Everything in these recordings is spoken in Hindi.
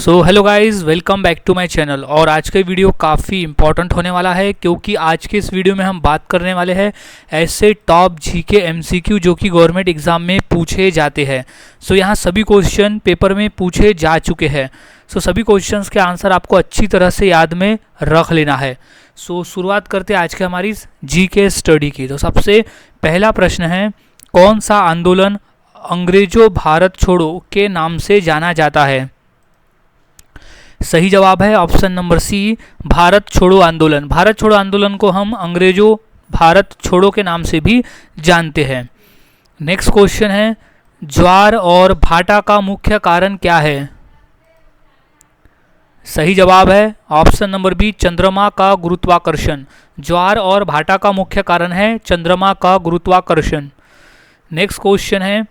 So hello guys, welcome back to my channel. और आज का वीडियो काफ़ी इंपॉर्टेंट होने वाला है क्योंकि आज के इस वीडियो में हम बात करने वाले हैं ऐसे टॉप जीके एमसीक्यू जो कि गवर्नमेंट एग्जाम में पूछे जाते हैं। सो यहाँ सभी क्वेश्चन पेपर में पूछे जा चुके हैं। सो सभी क्वेश्चंस के आंसर आपको अच्छी तरह से याद में रख लेना है। सो शुरुआत करते हैं आज के हमारी जीके स्टडी की। तो सबसे पहला प्रश्न है, कौन सा आंदोलन अंग्रेजों भारत छोड़ो के नाम से जाना जाता है? सही जवाब है ऑप्शन नंबर सी, भारत छोड़ो आंदोलन। भारत छोड़ो आंदोलन को हम अंग्रेजों भारत छोड़ो के नाम से भी जानते हैं। नेक्स्ट क्वेश्चन है, ज्वार और भाटा का मुख्य कारण क्या है? सही जवाब है ऑप्शन नंबर बी, चंद्रमा का गुरुत्वाकर्षण। ज्वार और भाटा का मुख्य कारण है चंद्रमा का गुरुत्वाकर्षण। नेक्स्ट क्वेश्चन है,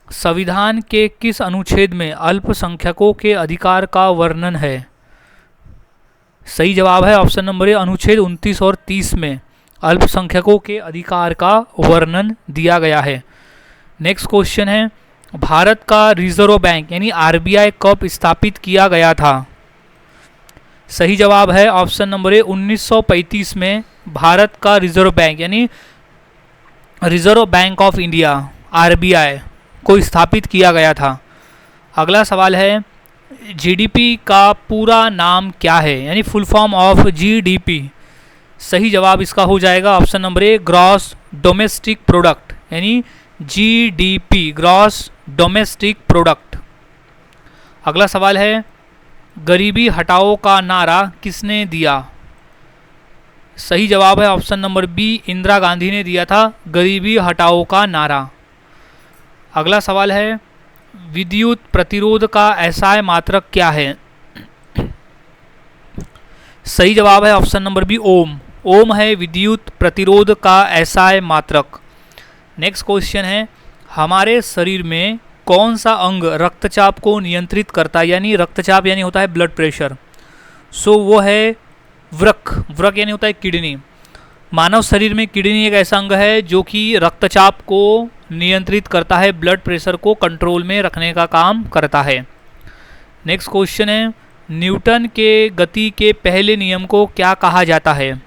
संविधान के किस अनुच्छेद में अल्पसंख्यकों के अधिकार का वर्णन है? सही जवाब है ऑप्शन नंबर ए, अनुच्छेद 29 और 30 में अल्पसंख्यकों के अधिकार का वर्णन दिया गया है। नेक्स्ट क्वेश्चन है, भारत का रिजर्व बैंक यानी आरबीआई कब स्थापित किया गया था? सही जवाब है ऑप्शन नंबर ए, 1935 में भारत का रिजर्व बैंक यानी reserve bank of India RBI को स्थापित किया गया था। अगला सवाल है, जीडीपी का पूरा नाम क्या है यानी फुल फॉर्म ऑफ जीडीपी? सही जवाब इसका हो जाएगा ऑप्शन नंबर ए, ग्रॉस डोमेस्टिक प्रोडक्ट यानी जीडीपी, ग्रॉस डोमेस्टिक प्रोडक्ट। अगला सवाल है, गरीबी हटाओ का नारा किसने दिया? सही जवाब है option number B, Indira Gandhi ने दिया था गरीबी हटाओ का नारा। अगला सवाल है, विद्युत प्रतिरोध का एसआई मात्रक क्या है? सही जवाब है ऑप्शन नंबर बी, ओम। ओम है विद्युत प्रतिरोध का एसआई मात्रक। नेक्स्ट क्वेश्चन है, हमारे शरीर में कौन सा अंग रक्तचाप को नियंत्रित करता है यानी रक्तचाप यानी होता है ब्लड प्रेशर? सो वो है वृक्क। वृक्क यानी होता है किडनी। मानव शरीर में किडनी एक ऐसा अंग है जो कि रक्तचाप को नियंत्रित करता है, ब्लड प्रेशर को कंट्रोल में रखने का काम करता है। नेक्स्ट क्वेश्चन है, न्यूटन के गति के पहले नियम को क्या कहा जाता है?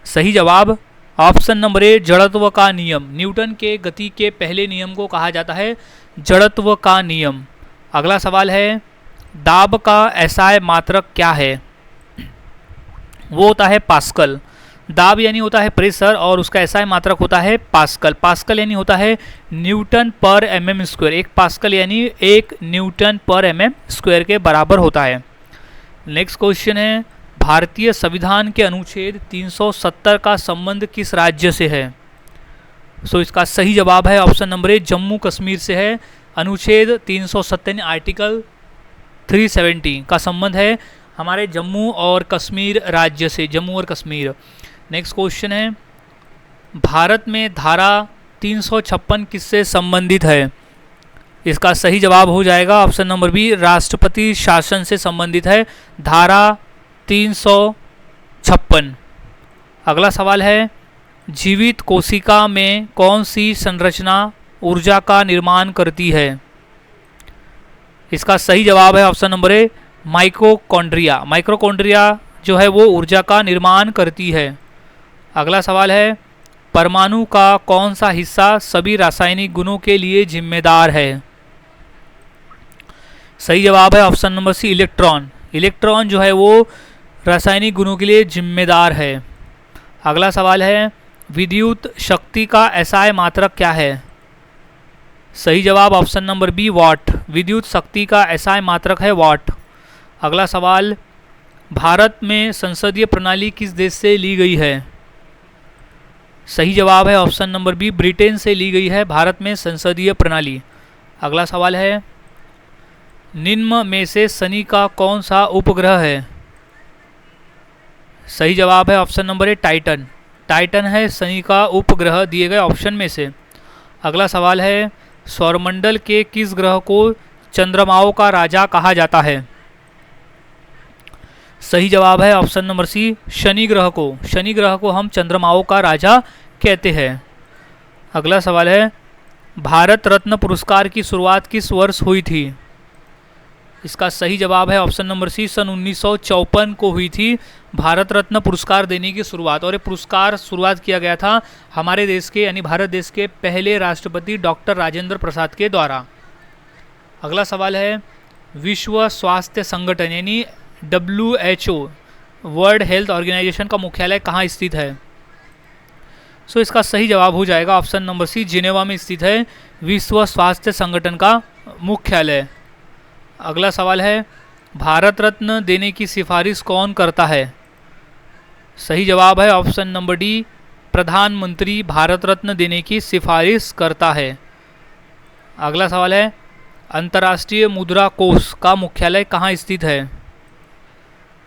सही जवाब ऑप्शन नंबर ए, जड़त्व का नियम। न्यूटन के गति के पहले नियम को कहा जाता है जड़त्व का नियम। अगला सवाल है, दाब का एसआई मात्रक क्या है? वो होता है पास्कल। दाब यानी होता है प्रेशर और उसका एसआई मात्रक होता है पास्कल। पास्कल यानी होता है न्यूटन पर एमएम स्क्वायर। एक पास्कल यानी 1 न्यूटन पर एमएम स्क्वायर के बराबर होता है। नेक्स्ट क्वेश्चन है, भारतीय संविधान के अनुच्छेद 370 का संबंध किस राज्य से है? सो इसका सही जवाब है ऑप्शन नंबर ए, जम्मू कश्मीर से है। अनुच्छेद 370 आर्टिकल 370 का संबंध है हमारे जम्मू और कश्मीर राज्य से, जम्मू और कश्मीर। नेक्स्ट क्वेश्चन है, भारत में धारा 356 किससे संबंधित है? इसका सही जवाब हो जाएगा ऑप्शन नंबर बी, राष्ट्रपति शासन से संबंधित है धारा 356। अगला सवाल है, जीवित कोशिका में कौन सी संरचना ऊर्जा का निर्माण करती है? इसका सही जवाब है ऑप्शन नंबर ए, माइटोकॉन्ड्रिया। माइटोकॉन्ड्रिया जो है वो ऊर्जा का निर्माण करती है। अगला सवाल है, परमाणु का कौन सा हिस्सा सभी रासायनिक गुणों के लिए जिम्मेदार है? सही जवाब है option number C, electron. Electron जो है वो रासायनिक गुणों के लिए जिम्मेदार है। अगला सवाल है, विद्युत शक्ति का एसआई मात्रक क्या है? सही जवाब ऑप्शन नंबर बी, वाट। विद्युत शक्ति का एसआई मात्रक है वाट। अगला सवाल, भारत में संसदीय प्रणाली किस देश से ली गई है? सही जवाब है ऑप्शन नंबर बी, ब्रिटेन से ली गई है भारत में संसदीय प्रणाली। अगला सवाल है, निम्न में से शनि का कौन सा उपग्रह है? सही जवाब है ऑप्शन नंबर ए, टाइटन। टाइटन है शनि का उपग्रह दिए गए ऑप्शन में से। अगला सवाल है, सौरमंडल के किस ग्रह को चंद्रमाओं का राजा कहा जाता है? सही जवाब है ऑप्शन नंबर सी, शनि ग्रह को। शनि ग्रह को हम चंद्रमाओं का राजा कहते हैं। अगला सवाल है, भारत रत्न पुरस्कार की शुरुआत किस वर्ष हुई थी? इसका सही जवाब है ऑप्शन नंबर सी, सन 1954 को हुई थी भारत रत्न पुरस्कार देने की शुरुआत। और ये पुरस्कार शुरुआत किया गया था हमारे देश के यानी भारत देश के पहले राष्ट्रपति डॉक्टर राजेंद्र प्रसाद के द्वारा। अगला सवाल है, विश्व स्वास्थ्य संगठन यानी WHO वर्ल्ड हेल्थ ऑर्गेनाइजेशन का मुख्यालय कहाँ स्थित है? सो इसका सही जवाब हो जाएगा ऑप्शन नंबर सी, जिनेवा में स्थित है विश्व स्वास्थ्य संगठन का मुख्यालय। अगला सवाल है, भारत रत्न देने की सिफारिश कौन करता है? सही जवाब है ऑप्शन नंबर डी, प्रधानमंत्री भारत रत्न देने की सिफारिश करता है। अगला सवाल है, अंतर्राष्ट्रीय मुद्रा कोष का मुख्यालय कहाँ स्थित है?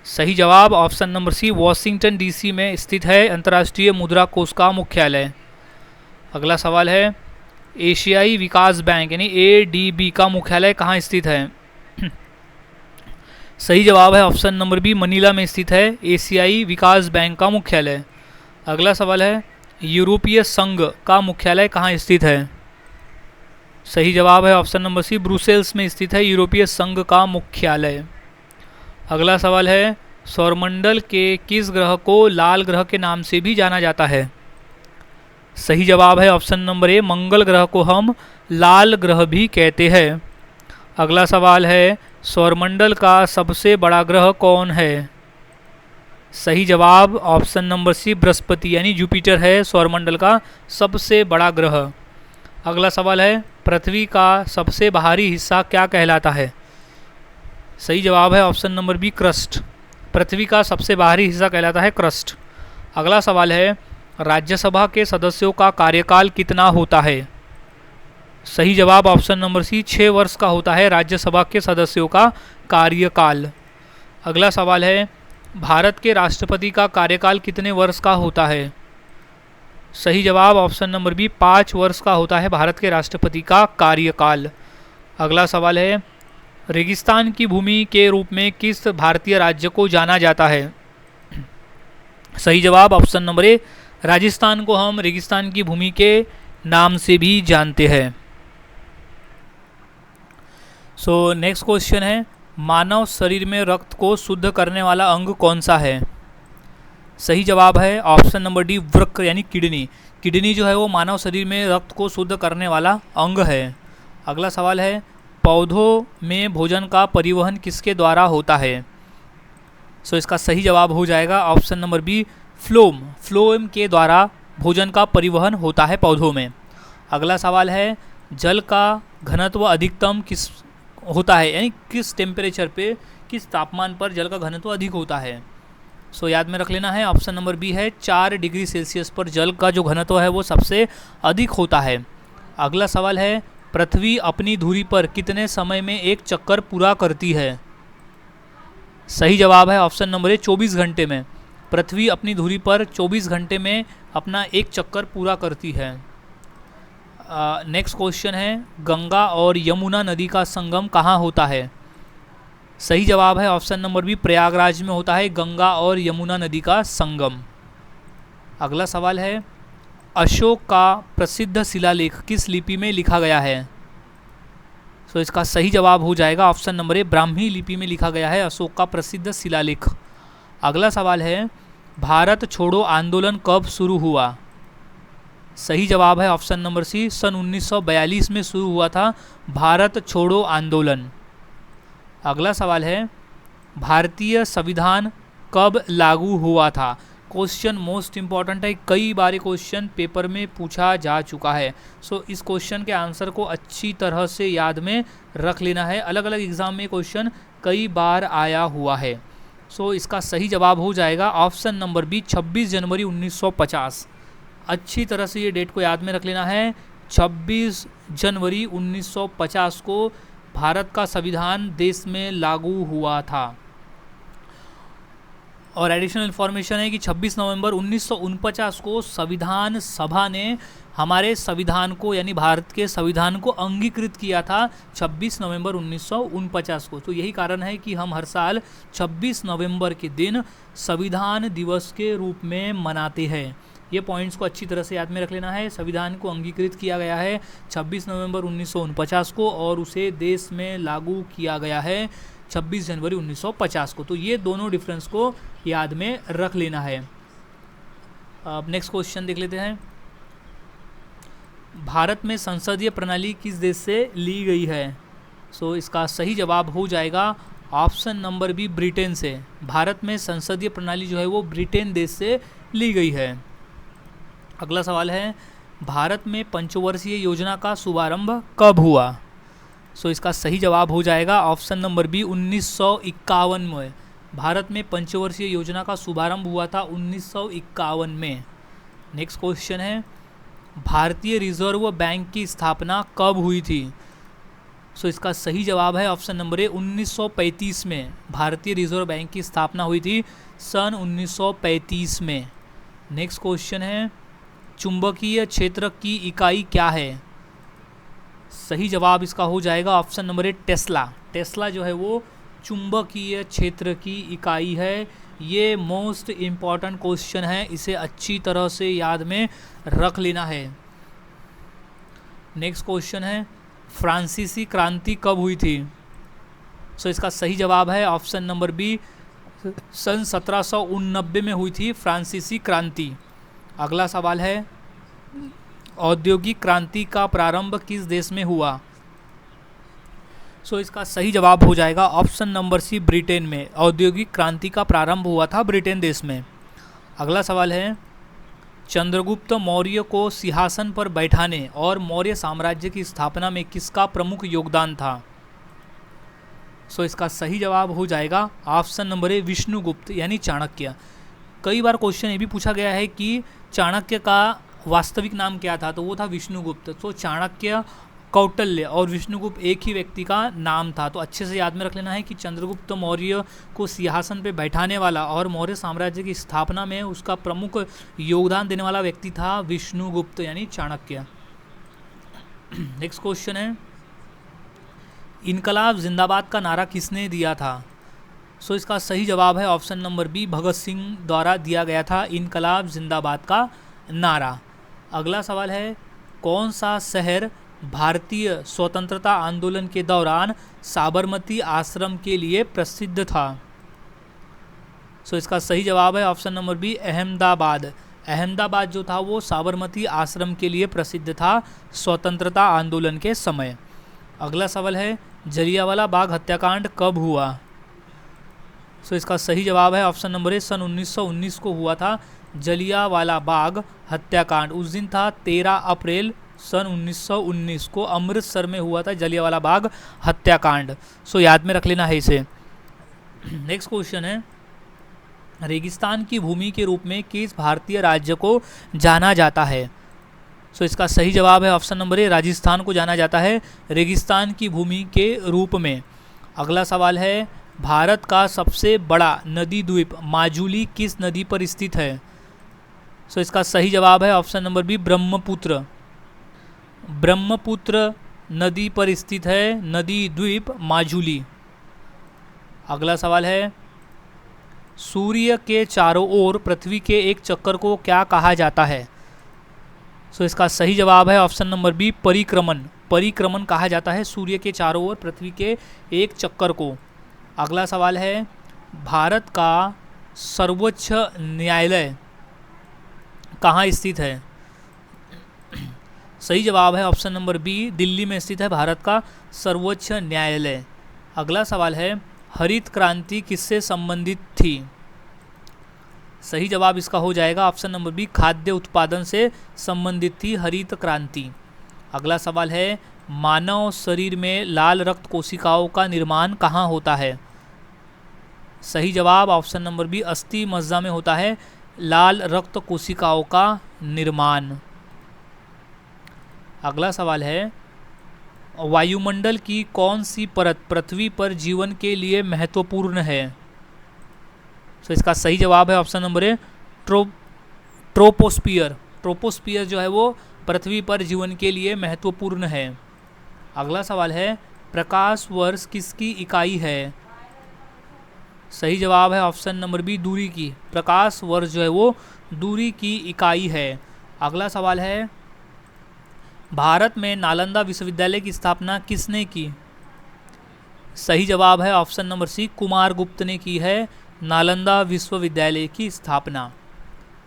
सही जवाब option number C, Washington DC में स्थित है अंतर्राष्ट्रीय मुद्रा कोष का मुख्यालय। अगला सवाल है, एशियाई विकास बैंक यानी ADB का मुख्यालय कहाँ स्थित है? सही जवाब है ऑप्शन नंबर बी, मनीला में स्थित है एशियाई विकास बैंक का मुख्यालय। अगला सवाल है, यूरोपीय संघ का मुख्यालय कहाँ स्थित है? सही जवाब है ऑप्शन नंबर सी, ब्रुसेल्स में स्थित है यूरोपीय संघ का मुख्यालय। अगला सवाल है, सौरमंडल के किस ग्रह को लाल ग्रह के नाम से भी जाना जाता है? सही जवाब है ऑप्शन नंबर ए, मंगल ग्रह को हम लाल ग्रह भी कहते हैं। अगला सवाल है, सौरमंडल का सबसे बड़ा ग्रह कौन है? सही जवाब ऑप्शन नंबर सी, बृहस्पति यानी जुपिटर है सौरमंडल का सबसे बड़ा ग्रह। अगला सवाल है, पृथ्वी का सबसे बाहरी हिस्सा क्या कहलाता है? सही जवाब है ऑप्शन नंबर बी, क्रस्ट। पृथ्वी का सबसे बाहरी हिस्सा कहलाता है क्रस्ट। अगला सवाल है, राज्यसभा के सदस्यों का कार्यकाल कितना होता है? सही जवाब ऑप्शन नंबर सी, 6 वर्ष का होता है राज्यसभा के सदस्यों का कार्यकाल। अगला सवाल है, भारत के राष्ट्रपति का कार्यकाल कितने वर्ष का होता है? सही जवाब ऑप्शन नंबर बी, 5 वर्ष का होता है भारत के राष्ट्रपति का कार्यकाल। अगला सवाल है, रेगिस्तान की भूमि के रूप में किस भारतीय राज्य को जाना जाता है? सही जवाब ऑप्शन नंबर ए, राजस्थान को हम रेगिस्तान की भूमि के नाम से भी जानते हैं। सो नेक्स्ट क्वेश्चन है, मानव शरीर में रक्त को शुद्ध करने वाला अंग कौन सा है? सही जवाब है ऑप्शन नंबर डी, वृक्क यानी किडनी। किडनी जो है वो मानव शरीर में रक्त को शुद्ध करने वाला अंग है। अगला सवाल है, पौधों में भोजन का परिवहन किसके द्वारा होता है? सो इसका सही जवाब हो जाएगा option number B, phloem. Phloem के द्वारा भोजन का परिवहन होता है पौधों में। अगला सवाल है, जल का घनत्व अधिकतम किस होता है यानी किस टेम्परेचर पे, किस तापमान पर जल का घनत्व अधिक होता है? सो याद में रख लेना है ऑप्शन नंबर बी है, 4 डिग्री सेल्सियस पर जल का जो घनत्व है वो सबसे अधिक होता है। अगला सवाल है, पृथ्वी अपनी धुरी पर कितने समय में एक चक्कर पूरा करती है? सही जवाब है ऑप्शन नंबर ए, 24 घंटे में। पृथ्वी अपनी धुरी पर 24 घंटे में अपना एक चक्कर पूरा करती है। नेक्स्ट क्वेश्चन है, गंगा और यमुना नदी का संगम कहाँ होता है? सही जवाब है ऑप्शन नंबर बी, प्रयागराज में होता है गंगा और यमुना नदी का संगम। अगला सवाल है, अशोक का प्रसिद्ध शिलालेख किस लिपि में लिखा गया है? सो इसका सही जवाब हो जाएगा ऑप्शन नंबर ए, ब्राह्मी लिपि में लिखा गया है अशोक का प्रसिद्ध शिलालेख। अगला सवाल है, भारत छोड़ो आंदोलन कब शुरू हुआ? सही जवाब है ऑप्शन नंबर सी, सन 1942 में शुरू हुआ था भारत छोड़ो आंदोलन। अगला सवाल है, भारतीय संविधान कब लागू हुआ था? क्वेश्चन मोस्ट इम्पॉर्टेंट है, कई बार क्वेश्चन पेपर में पूछा जा चुका है। सो इस क्वेश्चन के आंसर को अच्छी तरह से याद में रख लेना है, अलग अलग एग्जाम में क्वेश्चन कई बार आया हुआ है। सो इसका सही जवाब हो जाएगा ऑप्शन नंबर बी, 26 जनवरी 1950। अच्छी तरह से ये डेट को याद में रख लेना है, 26 जनवरी 1950 को भारत का संविधान देश में लागू हुआ था। और एडिशनल इन्फॉर्मेशन है कि 26 नवंबर 1949 को संविधान सभा ने हमारे संविधान को यानी भारत के संविधान को अंगीकृत किया था 26 नवंबर 1949 को। तो यही कारण है कि हम हर साल 26 नवंबर के दिन संविधान दिवस के रूप में मनाते हैं। ये पॉइंट्स को अच्छी तरह से याद में रख लेना है। संविधान को अंगीकृत किया गया है 26 नवंबर 1949 को और उसे देश में लागू किया गया है 26 जनवरी 1950 को। तो ये दोनों डिफरेंस को याद में रख लेना है। अब नेक्स्ट क्वेश्चन देख लेते हैं। भारत में संसदीय प्रणाली किस देश से ली गई है? सो इसका सही जवाब हो जाएगा ऑप्शन नंबर बी, ब्रिटेन से। भारत में संसदीय प्रणाली जो है वो ब्रिटेन देश से ली गई है। अगला सवाल है, भारत में पंचवर्षीय योजना का शुभारंभ कब हुआ? सो इसका सही जवाब हो जाएगा ऑप्शन नंबर बी, 1951 में। भारत में पंचवर्षीय योजना का शुभारंभ हुआ था 1951 में। नेक्स्ट क्वेश्चन है, भारतीय रिजर्व बैंक की स्थापना कब हुई थी? सो इसका सही जवाब है ऑप्शन नंबर ए, 1935 में। भारतीय रिजर्व बैंक की स्थापना हुई थी सन 1935 में। नेक्स्ट क्वेश्चन है, चुंबकीय क्षेत्र की इकाई क्या है? सही जवाब इसका हो जाएगा ऑप्शन नंबर ए, टेस्ला। टेस्ला जो है वो चुंबकीय क्षेत्र की इकाई है। ये मोस्ट इम्पॉर्टेंट क्वेश्चन है, इसे अच्छी तरह से याद में रख लेना है। नेक्स्ट क्वेश्चन है, फ्रांसीसी क्रांति कब हुई थी? सो इसका सही जवाब है ऑप्शन नंबर बी, सन 1789 में हुई थी फ्रांसीसी क्रांति। अगला सवाल है, औद्योगिक क्रांति का प्रारंभ किस देश में हुआ? सो इसका सही जवाब हो जाएगा ऑप्शन नंबर सी, ब्रिटेन में। औद्योगिक क्रांति का प्रारंभ हुआ था ब्रिटेन देश में। अगला सवाल है, चंद्रगुप्त मौर्य को सिंहासन पर बैठाने और मौर्य साम्राज्य की स्थापना में किसका प्रमुख योगदान था? सो इसका सही जवाब हो जाएगा ऑप्शन नंबर ए, विष्णुगुप्त यानी चाणक्य। कई बार क्वेश्चन ये भी पूछा गया है कि चाणक्य का वास्तविक नाम क्या था, तो वो था विष्णुगुप्त। तो चाणक्य, कौटिल्य और विष्णुगुप्त एक ही व्यक्ति का नाम था। तो अच्छे से याद में रख लेना है कि चंद्रगुप्त मौर्य को सिंहासन पे बैठाने वाला और मौर्य साम्राज्य की स्थापना में उसका प्रमुख योगदान देने वाला व्यक्ति था विष्णुगुप्त यानी चाणक्य। नेक्स्ट क्वेश्चन है, इनकलाब जिंदाबाद का नारा किसने दिया था? सो इसका सही जवाब है option number B, Bhagat Singh द्वारा दिया गया था इनकलाब जिंदाबाद का नारा। अगला सवाल है, कौन सा शहर भारतीय स्वतंत्रता आंदोलन के दौरान साबरमती आश्रम के लिए प्रसिद्ध था? सो इसका सही जवाब है option number B, Ahmedabad. Ahmedabad जो था वो साबरमती आश्रम के लिए प्रसिद्ध था स्वतंत्रता आंदोलन के समय। अगला सवाल है, जलियांवाला बाग हत्याकांड कब हुआ? सो इसका सही जवाब है ऑप्शन नंबर ए, सन 1919 को हुआ था जलियांवाला बाग हत्याकांड। उस दिन था 13 अप्रैल सन 1919 को अमृतसर में हुआ था जलियांवाला बाग हत्याकांड। सो याद में रख लेना है इसे। नेक्स्ट क्वेश्चन है, रेगिस्तान की भूमि के रूप में किस भारतीय राज्य को जाना जाता है? सो इसका सही जवाब है ऑप्शन नंबर ए, राजस्थान को जाना जाता है रेगिस्तान की भूमि के रूप में। अगला सवाल है, भारत का सबसे बड़ा नदी द्वीप माजुली किस नदी पर स्थित है? सो इसका सही जवाब है option number B, Brahmaputra. Brahmaputra नदी पर स्थित है नदी द्वीप माजुली। अगला सवाल है, सूर्य के चारों ओर पृथ्वी के एक चक्कर को क्या कहा जाता है? सो इसका सही जवाब है ऑप्शन नंबर बी, परिक्रमण। परिक्रमण कहा जाता है सूर्य के चारों ओर पृथ्वी के एक चक्कर को। अगला सवाल है, भारत का सर्वोच्च न्यायालय कहाँ स्थित है? सही जवाब है ऑप्शन नंबर बी, दिल्ली में स्थित है भारत का सर्वोच्च न्यायालय। अगला सवाल है, हरित क्रांति किससे संबंधित थी? सही जवाब इसका हो जाएगा ऑप्शन नंबर बी, खाद्य उत्पादन से संबंधित थी हरित क्रांति। अगला सवाल है, मानव शरीर में लाल रक्त कोशिकाओं का निर्माण कहाँ होता है? सही जवाब ऑप्शन नंबर बी, अस्थि मज्जा में होता है लाल रक्त कोशिकाओं का निर्माण। अगला सवाल है, वायुमंडल की कौन सी परत पृथ्वी पर जीवन के लिए महत्वपूर्ण है? तो इसका सही जवाब है ऑप्शन नंबर ए, ट्रोपोस्फियर। ट्रोपोस्फियर जो है वो पृथ्वी पर जीवन के लिए महत्वपूर्ण है। अगला सवाल है, प्रकाश वर्ष किसकी इकाई है? सही जवाब है ऑप्शन नंबर बी, दूरी की। प्रकाश वर्ष जो है वो दूरी की इकाई है? अगला सवाल है, भारत में नालंदा विश्वविद्यालय की स्थापना किसने की? सही जवाब है ऑप्शन नंबर सी, कुमारगुप्त ने की है नालंदा विश्वविद्यालय की स्थापना।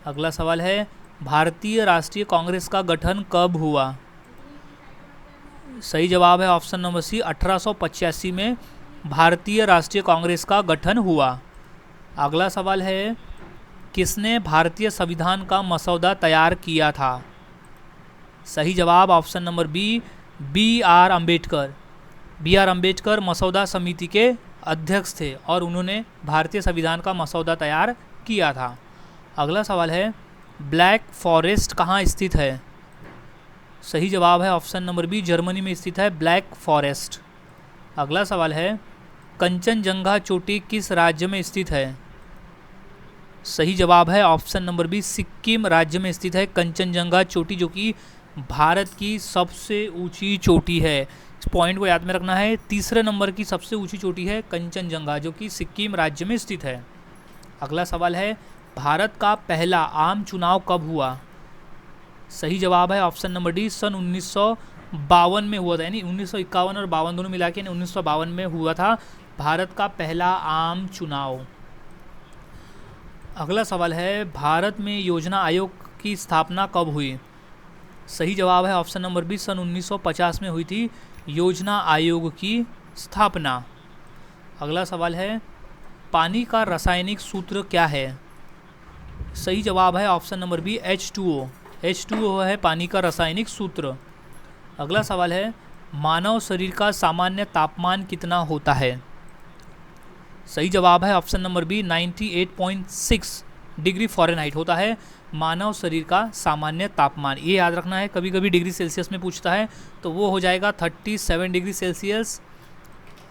अगला सवाल है, भारतीय राष्ट्रीय कांग्रेस का गठन कब हुआ? सही जवाब है ऑप्शन नंबर सी, 1885 में भारतीय राष्ट्रीय कांग्रेस का गठन हुआ। अगला सवाल है, किसने भारतीय संविधान का मसौदा तैयार किया था? सही जवाब option number B, B R Ambedkar. B R Ambedkar मसौदा समिति के अध्यक्ष थे और उन्होंने भारतीय संविधान का मसौदा तैयार किया था। अगला सवाल है, ब्लैक फॉरेस्ट कहाँ स्थित है? सही जवाब है ऑप्शन नंबर बी, जर्मनी में स्थित है ब्लैक फॉरेस्ट। अगला सवाल है, कंचनजंगा चोटी किस राज्य में स्थित है? सही जवाब है ऑप्शन नंबर बी, सिक्किम राज्य में स्थित है कंचनजंगा चोटी, जो कि भारत की सबसे ऊंची चोटी है। इस पॉइंट को याद में रखना है, तीसरे नंबर की सबसे ऊंची चोटी है कंचनजंगा, जो कि सिक्किम राज्य में स्थित है। अगला सवाल है, भारत का पहला आम चुनाव कब हुआ? सही जवाब है ऑप्शन नंबर डी, सन 1952 में हुआ था, यानी 1951 और 52 दोनों मिला के 1952 में हुआ था भारत का पहला आम चुनाव। अगला सवाल है, भारत में योजना आयोग की स्थापना कब हुई? सही जवाब है ऑप्शन नंबर बी, सन 1950 में हुई थी योजना आयोग की स्थापना। अगला सवाल है, पानी का रासायनिक सूत्र क्या है? सही जवाब है option number B, H2O। H2O है पानी का रासायनिक सूत्र। अगला सवाल है, मानव शरीर का सामान्य तापमान कितना होता है? सही जवाब है option number B, 98.6 degree Fahrenheit होता है मानव शरीर का सामान्य तापमान। ये याद रखना है, कभी कभी डिग्री सेल्सियस में पूछता है तो वो हो जाएगा 37 डिग्री सेल्सियस,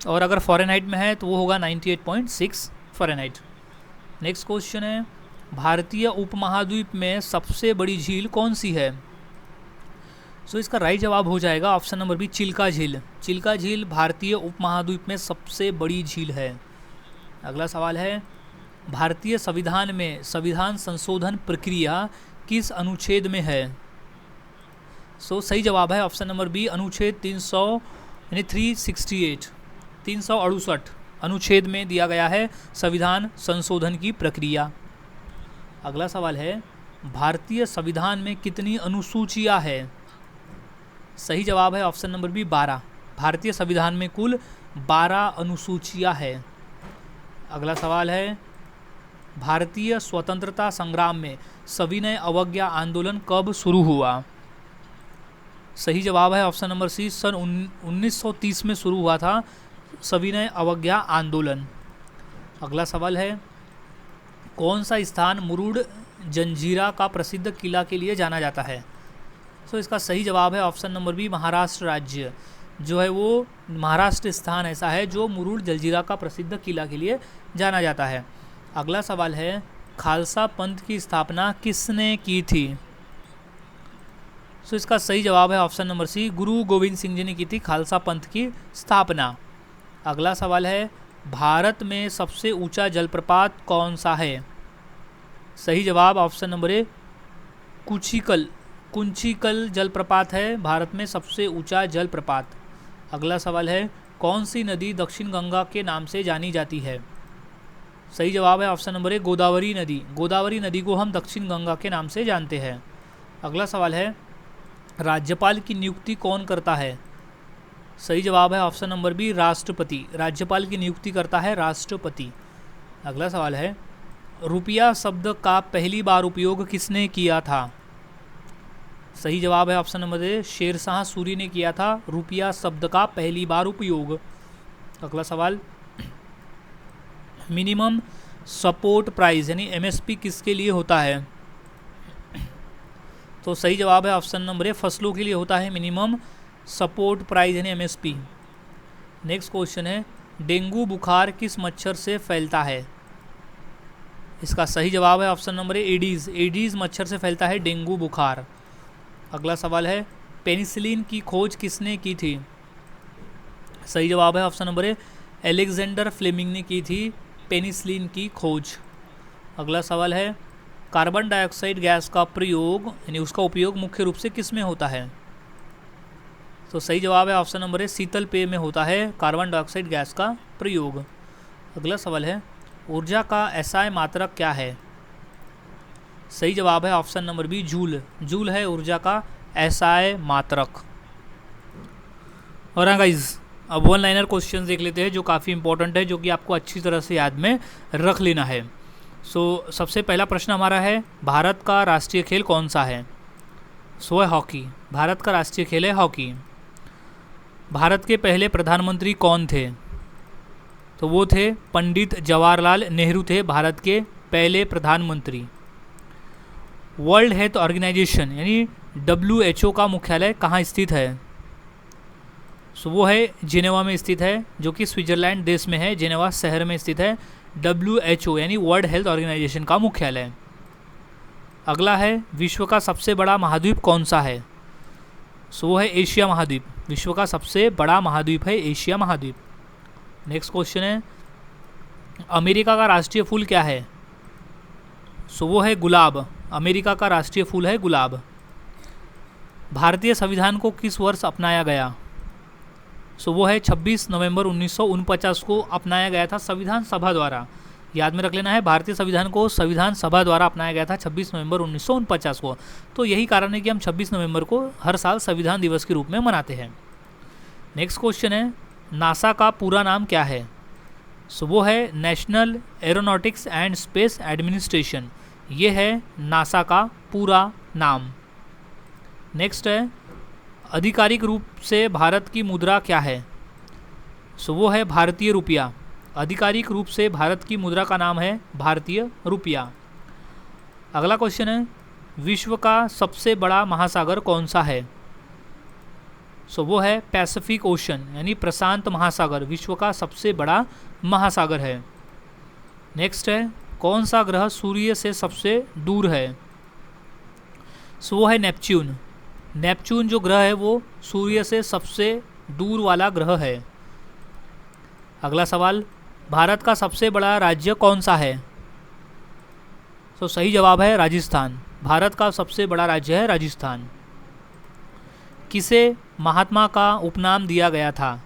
और अगर फ़ारेनहाइट में है तो वो होगा 98.6 फ़ारेनहाइट। नेक्स्ट क्वेश्चन है, भारतीय उपमहाद्वीप में सबसे बड़ी झील कौन सी है? सो इसका राइट जवाब हो जाएगा ऑप्शन नंबर बी, चिल्का झील। चिल्का झील भारतीय उपमहाद्वीप में सबसे बड़ी झील है। अगला सवाल है, भारतीय संविधान में संविधान संशोधन प्रक्रिया किस अनुच्छेद में है? सो सही जवाब है ऑप्शन नंबर बी, अनुच्छेद 300 यानी 368 अनुच्छेद में दिया गया है संविधान संशोधन की प्रक्रिया। अगला सवाल है, भारतीय संविधान में कितनी अनुसूचियां हैं? सही जवाब है ऑप्शन नंबर बी, 12। भारतीय संविधान में कुल 12 अनुसूचियां हैं। अगला सवाल है, भारतीय स्वतंत्रता संग्राम में सविनय अवज्ञा आंदोलन कब शुरू हुआ? सही जवाब है ऑप्शन नंबर सी, सन 1930 में शुरू हुआ था सविनय अवज्ञा आंदोलन। अगला सवाल है, कौन सा स्थान मुरुड जंजीरा का प्रसिद्ध किला के लिए जाना जाता है? सो इसका सही जवाब है ऑप्शन नंबर बी, महाराष्ट्र राज्य जो है वो महाराष्ट्र स्थान ऐसा है जो मुरुड जंजीरा का प्रसिद्ध किला के लिए जाना जाता है। अगला सवाल है, खालसा पंथ की स्थापना किसने की थी? सो इसका सही जवाब है ऑप्शन नंबर सी, गुरु गोविंद सिंह जी ने की थी खालसा पंथ की स्थापना। अगला सवाल है, भारत में सबसे ऊंचा जलप्रपात कौन सा है? सही जवाब ऑप्शन नंबर ए, कुंचिकल जलप्रपात है भारत में सबसे ऊंचा जलप्रपात। अगला सवाल है, कौन सी नदी दक्षिण गंगा के नाम से जानी जाती है? सही जवाब है ऑप्शन नंबर ए, गोदावरी नदी। गोदावरी नदी को हम दक्षिण गंगा के नाम से जानते हैं। अगला सवाल है, राज्यपाल की नियुक्ति कौन करता है? सही जवाब है ऑप्शन नंबर बी, राष्ट्रपति। राज्यपाल की नियुक्ति करता है राष्ट्रपति। अगला सवाल है, रुपया शब्द का पहली बार उपयोग किसने किया था? सही जवाब है option number A, Sher Shah Suri ने किया था रुपया शब्द का पहली बार उपयोग। अगला सवाल, मिनिमम सपोर्ट प्राइस यानी MSP किसके लिए होता है? तो सही जवाब है ऑप्शन नंबर ए, फसलों के लिए होता है मिनिमम सपोर्ट प्राइस यानी MSP। नेक्स्ट क्वेश्चन है, डेंगू बुखार किस मच्छर से फैलता है? इसका सही जवाब है option number A, Aedes. Aedes मच्छर से फैलता है डेंगू बुखार। अगला सवाल है, पेनिसिलिन की खोज किसने की थी? सही जवाब है option number A, Alexander Fleming ने की थी पेनिसिलिन की खोज। अगला सवाल है, कार्बन डाइऑक्साइड गैस का प्रयोग यानी उसका उपयोग मुख्य रूप से किस में होता है? तो सही जवाब है ऑप्शन नंबर ए, शीतल पेय में होता है कार्बन डाइऑक्साइड गैस का प्रयोग। अगला सवाल है, ऊर्जा का एसआई मात्रक क्या है? सही जवाब है option number B, joule. Joule है ऊर्जा का एसआई मात्रक। और हाँ गाइज, अब वन लाइनर क्वेश्चन देख लेते हैं जो काफ़ी इंपॉर्टेंट है, जो कि आपको अच्छी तरह से याद में रख लेना है। सबसे पहला प्रश्न हमारा है, भारत का राष्ट्रीय खेल कौन सा है? है हॉकी। भारत का राष्ट्रीय खेल है हॉकी। भारत के पहले प्रधानमंत्री कौन थे? तो वो थे पंडित जवाहरलाल नेहरू थे भारत के पहले प्रधानमंत्री। वर्ल्ड हेल्थ ऑर्गेनाइजेशन यानी WHO का मुख्यालय कहाँ स्थित है? वो है जिनेवा में स्थित है, जो कि स्विट्जरलैंड देश में है। जिनेवा शहर में स्थित है WHO यानी वर्ल्ड हेल्थ ऑर्गेनाइजेशन का मुख्यालय। अगला है, विश्व का सबसे बड़ा महाद्वीप कौन सा है? वो है एशिया महाद्वीप। विश्व का सबसे बड़ा महाद्वीप है एशिया महाद्वीप। नेक्स्ट क्वेश्चन है, अमेरिका का राष्ट्रीय फूल क्या है? वो है गुलाब। अमेरिका का राष्ट्रीय फूल है गुलाब। भारतीय संविधान को किस वर्ष अपनाया गया? वो है 26 नवंबर 1949 को अपनाया गया था संविधान सभा द्वारा। याद में रख लेना है, भारतीय संविधान को संविधान सभा द्वारा अपनाया गया था 26 नवंबर 1949 को। तो यही कारण है कि हम 26 नवंबर को हर साल संविधान दिवस के रूप में मनाते हैं। नेक्स्ट क्वेश्चन है, नासा का पूरा नाम क्या है? वो है national aeronautics and space administration. ये है नासा का पूरा नाम। नेक्स्ट है, आधिकारिक रूप से भारत की मुद्रा क्या है? वो है भारतीय रुपया। आधिकारिक रूप से भारत की मुद्रा का नाम है भारतीय रुपया। अगला क्वेश्चन है, विश्व का सबसे बड़ा महासागर कौन सा है? वो है पैसिफिक ओशन यानी प्रशांत महासागर विश्व का सबसे बड़ा महासागर है। नेक्स्ट है, कौन सा ग्रह सूर्य से सबसे दूर है? वो है नेपच्यून। नेपच्यून जो ग्रह है वो सूर्य से सबसे दूर वाला ग्रह है। अगला सवाल, भारत का सबसे बड़ा राज्य कौन सा है? सही जवाब है राजस्थान। भारत का सबसे बड़ा राज्य है राजस्थान। किसे महात्मा का उपनाम दिया गया था?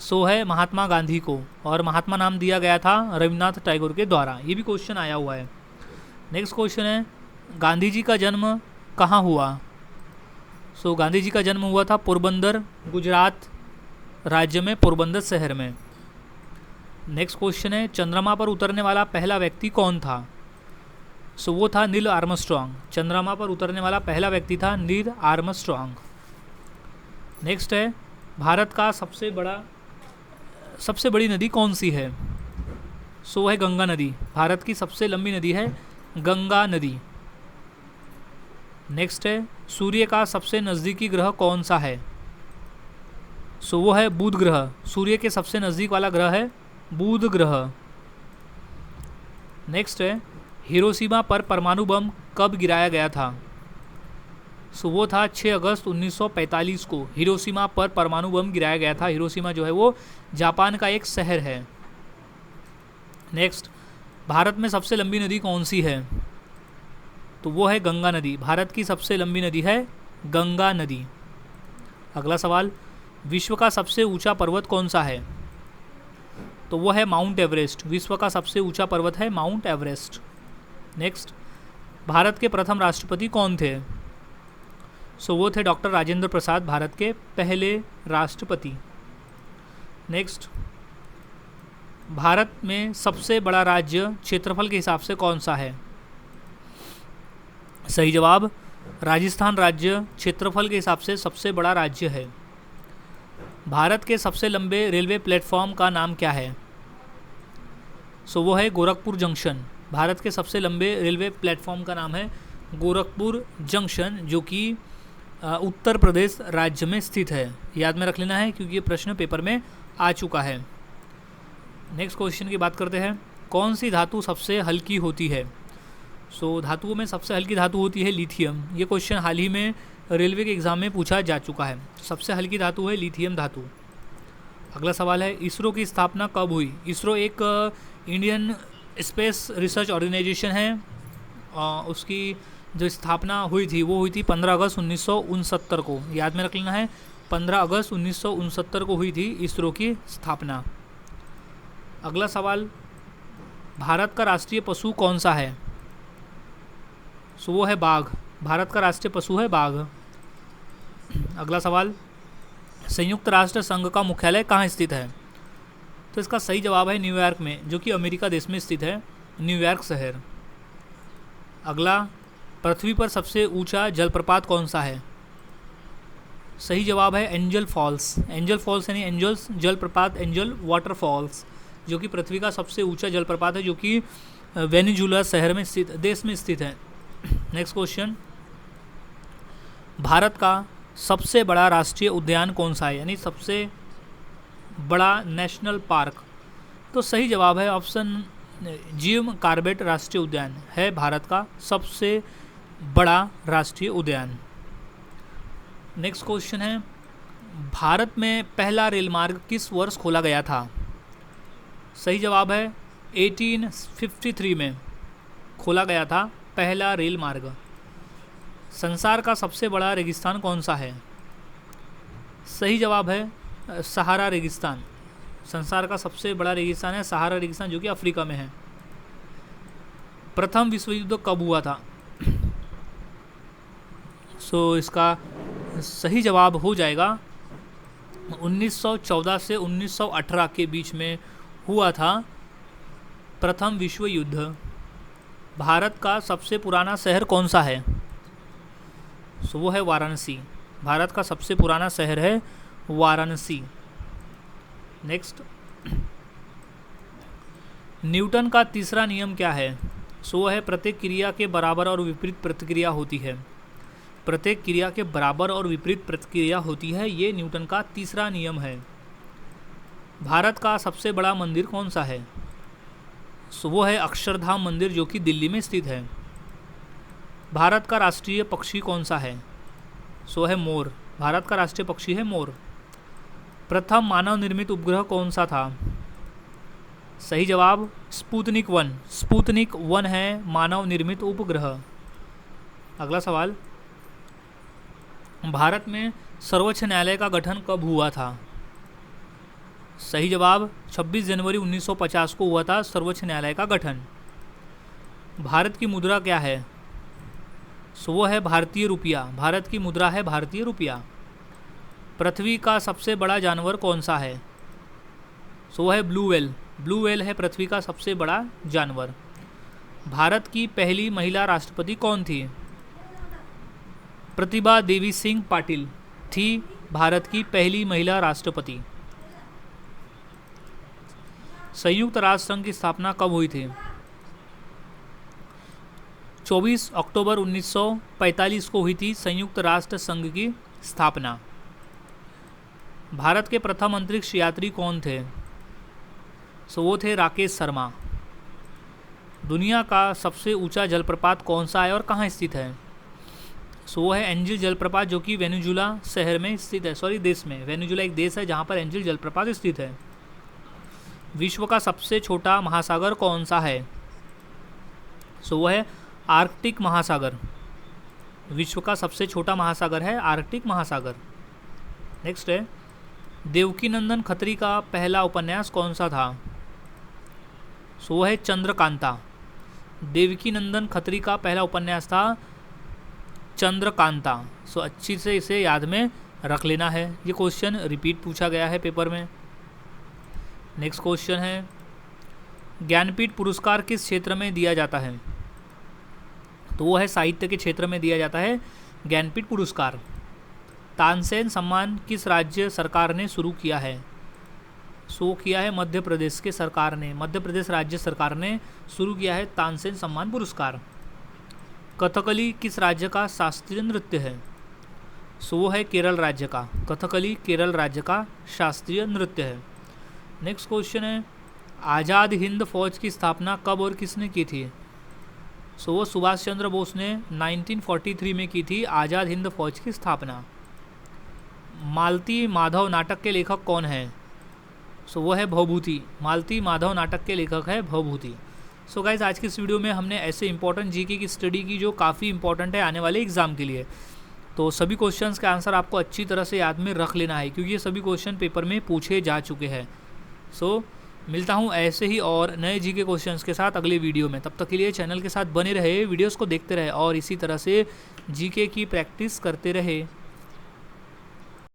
है महात्मा गांधी को, और महात्मा नाम दिया गया था रविन्द्रनाथ टैगोर के द्वारा। ये भी क्वेश्चन आया हुआ है। नेक्स्ट क्वेश्चन है, गांधी जी का जन्म कहाँ हुआ? गांधी जी का जन्म हुआ था पोरबंदर, गुजरात राज्य में पोरबंदर शहर में। नेक्स्ट क्वेश्चन है, चंद्रमा पर उतरने वाला पहला व्यक्ति कौन था? वो था नील आर्मस्ट्रॉन्ग। चंद्रमा पर उतरने वाला पहला व्यक्ति था नील आर्मस्ट्रॉन्ग। नेक्स्ट है, भारत का सबसे बड़ी नदी कौन सी है? वो है गंगा नदी। भारत की सबसे लंबी नदी है गंगा नदी। नेक्स्ट है, सूर्य का सबसे नज़दीकी ग्रह कौन सा है? वो है बुध ग्रह। सूर्य के सबसे नज़दीक वाला ग्रह है बुध ग्रह। नेक्स्ट है, हिरोशिमा पर परमाणु बम कब गिराया गया था? वो था 6 अगस्त 1945 को हिरोशिमा पर परमाणु बम गिराया गया था। हिरोशिमा जो है वो जापान का एक शहर है। नेक्स्ट, भारत में सबसे लंबी नदी कौन सी है? तो वो है गंगा नदी। भारत की सबसे लंबी नदी है गंगा नदी। अगला सवाल, विश्व का सबसे ऊंचा पर्वत कौन सा है? तो वो है माउंट एवरेस्ट। विश्व का सबसे ऊंचा पर्वत है माउंट एवरेस्ट। नेक्स्ट, भारत के प्रथम राष्ट्रपति कौन थे? वो थे डॉक्टर राजेंद्र प्रसाद, भारत के पहले राष्ट्रपति। नेक्स्ट, भारत में सबसे बड़ा राज्य क्षेत्रफल के हिसाब से कौन सा है? सही जवाब, राजस्थान राज्य क्षेत्रफल के हिसाब से सबसे बड़ा राज्य है। भारत के सबसे लंबे रेलवे प्लेटफॉर्म का नाम क्या है? वो है गोरखपुर जंक्शन। भारत के सबसे लंबे रेलवे प्लेटफॉर्म का नाम है गोरखपुर जंक्शन, जो कि उत्तर प्रदेश राज्य में स्थित है। याद में रख लेना है क्योंकि ये प्रश्न पेपर में आ चुका है। नेक्स्ट क्वेश्चन की बात करते हैं, कौन सी धातु सबसे हल्की होती है? धातुओं में सबसे हल्की धातु होती है लिथियम। ये क्वेश्चन हाल ही में रेलवे के एग्ज़ाम में पूछा जा चुका है। सबसे हल्की धातु है लिथियम धातु। अगला सवाल है, इसरो की स्थापना कब हुई? इसरो एक इंडियन स्पेस रिसर्च ऑर्गेनाइजेशन है उसकी जो स्थापना हुई थी वो हुई थी 15 अगस्त 1969 को, याद में रख लेना है, 15 अगस्त 1969 को हुई थी इसरो की स्थापना। अगला सवाल, भारत का राष्ट्रीय पशु कौन सा है? सो वो है बाघ। भारत का राष्ट्रीय पशु है बाघ। अगला सवाल, संयुक्त राष्ट्र संघ का मुख्यालय कहाँ स्थित है? तो इसका सही जवाब है न्यूयॉर्क में, जो कि अमेरिका देश में स्थित है, न्यूयॉर्क शहर। अगला, पृथ्वी पर सबसे ऊंचा जलप्रपात कौन सा है? सही जवाब है एंजल फॉल्स। एंजल फॉल्स यानी एंजल्स जलप्रपात, एंजल वाटरफॉल्स, जो कि पृथ्वी का सबसे ऊंचा जलप्रपात है, जो कि वेनेजुला शहर में स्थित, देश में स्थित है। नेक्स्ट क्वेश्चन, भारत का सबसे बड़ा राष्ट्रीय उद्यान कौन सा है, यानी सबसे बड़ा नेशनल पार्क? तो सही जवाब है ऑप्शन जिम कॉर्बेट राष्ट्रीय उद्यान है भारत का सबसे बड़ा राष्ट्रीय उद्यान। नेक्स्ट क्वेश्चन है, भारत में पहला रेल मार्ग किस वर्ष खोला गया था? सही जवाब है 1853 में खोला गया था पहला रेल मार्ग। संसार का सबसे बड़ा रेगिस्तान कौन सा है? सही जवाब है सहारा रेगिस्तान। संसार का सबसे बड़ा रेगिस्तान है सहारा रेगिस्तान, जो कि अफ्रीका में है। प्रथम विश्व युद्ध कब हुआ था? सो इसका सही जवाब हो जाएगा 1914 से 1918 के बीच में हुआ था प्रथम विश्व युद्ध। भारत का सबसे पुराना शहर कौन सा है? सो वो है वाराणसी। भारत का सबसे पुराना शहर है वाराणसी। नेक्स्ट, न्यूटन का तीसरा नियम क्या है? सो वो है प्रत्येक क्रिया के बराबर और विपरीत प्रतिक्रिया होती है। प्रत्येक क्रिया के बराबर और विपरीत प्रतिक्रिया होती है, ये न्यूटन का तीसरा नियम है। भारत का सबसे बड़ा मंदिर कौन सा है? सो वो है अक्षरधाम मंदिर, जो कि दिल्ली में स्थित है। भारत का राष्ट्रीय पक्षी कौन सा है? सो है मोर। भारत का राष्ट्रीय पक्षी है मोर। प्रथम मानव निर्मित उपग्रह कौन सा था? सही जवाब स्पुतनिक 1। स्पुतनिक 1 है मानव निर्मित उपग्रह। अगला सवाल, भारत में सर्वोच्च न्यायालय का गठन कब हुआ था? सही जवाब 26 जनवरी 1950 को हुआ था सर्वोच्च न्यायालय का गठन। भारत की मुद्रा क्या है? सो वो है भारतीय रुपया। भारत की मुद्रा है भारतीय रुपया। पृथ्वी का सबसे बड़ा जानवर कौन सा है? सो है ब्लू व्हेल। ब्लू व्हेल है पृथ्वी का सबसे बड़ा जानवर। भारत की पहली महिला राष्ट्रपति कौन थी? प्रतिभा देवी सिंह पाटिल थी भारत की पहली महिला राष्ट्रपति। संयुक्त राष्ट्र संघ की स्थापना कब हुई थी? 24 अक्टूबर 1945 को हुई थी संयुक्त राष्ट्र संघ की स्थापना। भारत के प्रथम अंतरिक्ष यात्री कौन थे? सो वो थे राकेश शर्मा। दुनिया का सबसे ऊंचा जलप्रपात कौन सा है और कहाँ स्थित है? सो वो है एंजल जलप्रपात, जो कि वेनेजुला शहर में स्थित है, सॉरी देश में। वेनेजुला एक देश है जहाँ पर एंजल जलप्रपात स्थित है। विश्व का सबसे छोटा महासागर कौन सा है? सो वो है आर्कटिक महासागर। विश्व का सबसे छोटा महासागर है आर्कटिक महासागर। नेक्स्ट है, देवकीनंदन खत्री का पहला उपन्यास कौन सा था? सो वो है चंद्रकांता। देवकीनंदन खत्री का पहला उपन्यास था चंद्रकांता। सो अच्छी से इसे याद में रख लेना है, ये क्वेश्चन रिपीट पूछा गया है पेपर में। नेक्स्ट क्वेश्चन है, ज्ञानपीठ पुरस्कार किस क्षेत्र में दिया जाता है? तो वो है साहित्य के क्षेत्र में दिया जाता है ज्ञानपीठ पुरस्कार। तानसेन सम्मान किस राज्य सरकार ने शुरू किया है? सो किया है मध्य प्रदेश के सरकार ने, मध्य प्रदेश राज्य सरकार ने शुरू किया है तानसेन सम्मान पुरस्कार। कथकली किस राज्य का शास्त्रीय नृत्य है? सो वो है केरल राज्य का। कथकली केरल राज्य का शास्त्रीय नृत्य है। नेक्स्ट क्वेश्चन है, आज़ाद हिंद फौज की स्थापना कब और किसने की थी? सो वो सुभाष चंद्र बोस ने 1943 में की थी आज़ाद हिंद फौज की स्थापना। मालती माधव नाटक के लेखक कौन है? सो वो है भवभूति। मालती माधव नाटक के लेखक है भवभूति। सो गाइस, आज की इस वीडियो में हमने ऐसे इंपॉर्टेंट जीके की स्टडी की जो काफ़ी इंपॉर्टेंट है आने वाले एग्जाम के लिए। तो सभी क्वेश्चंस का आंसर आपको अच्छी तरह से याद में रख लेना है, क्योंकि ये सभी क्वेश्चन पेपर में पूछे जा चुके हैं। सो मिलता हूँ ऐसे ही और नए जीके क्वेश्चंस के साथ अगले वीडियो में। तब तक के लिए चैनल के साथ बने रहे, वीडियोस को देखते रहे और इसी तरह से जीके की प्रैक्टिस करते रहे।